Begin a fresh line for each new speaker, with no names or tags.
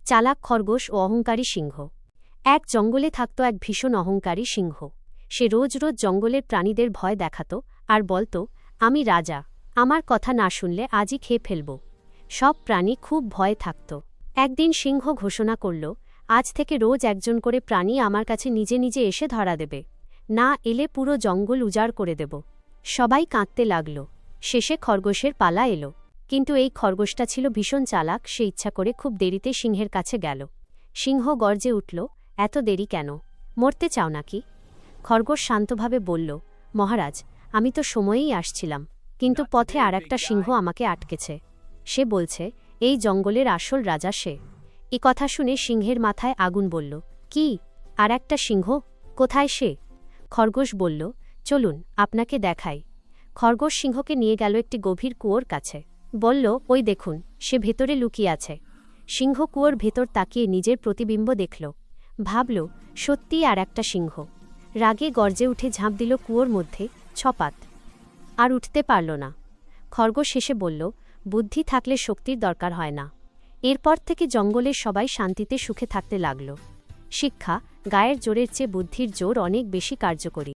চালাক খরগোশ ও অহংকারী সিংহ। এক জঙ্গলে থাকত এক ভীষণ অহংকারী সিংহ। সে রোজ রোজ জঙ্গলের প্রাণীদের ভয় দেখাত আর বলত, আমি রাজা, আমার কথা না শুনলে আজই খেয়ে ফেলব। সব প্রাণী খুব ভয়ে থাকত। একদিন সিংহ ঘোষণা করল, আজ থেকে রোজ একজন করে প্রাণী আমার কাছে নিজে নিজে এসে ধরা দেবে, না এলে পুরো জঙ্গল উজাড় করে দেব। সবাই কাঁদতে লাগল। শেষে খরগোশের পালা এলো। কিন্তু এই খরগোশটা ছিল ভীষণ চালাক। সে ইচ্ছা করে খুব দেরিতে সিংহের কাছে গেল। সিংহ গর্জে উঠল, এত দেরি কেন? মরতে চাও নাকি? খরগোশ শান্তভাবে বলল, মহারাজ, আমি তো সময়েই আসছিলাম, কিন্তু পথে আর একটা সিংহ আমাকে আটকেছে। সে বলছে এই জঙ্গলের আসল রাজা সে। এ কথা শুনে সিংহের মাথায় আগুন বলল, কি, আর একটা সিংহ? কোথায় সে? খরগোশ বলল, চলুন আপনাকে দেখাই। খরগোশ সিংহকে নিয়ে গেল একটি গভীর কুয়োর কাছে। বলল, ওই দেখুন, সে ভেতরে লুকিয়ে আছে। সিংহ কুয়োর ভেতর তাকিয়ে নিজের প্রতিবিম্ব দেখল। ভাবল, সত্যিই আর একটা সিংহ। রাগে গর্জে উঠে ঝাঁপ দিল কুয়োর মধ্যে, ছপাত। আর উঠতে পারল না। খরগোশ শেষে বলল, বুদ্ধি থাকলে শক্তির দরকার হয় না। এরপর থেকে জঙ্গলের সবাই শান্তিতে সুখে থাকতে লাগল। শিক্ষা, গায়ের জোরের চেয়ে বুদ্ধির জোর অনেক বেশি কার্যকরী।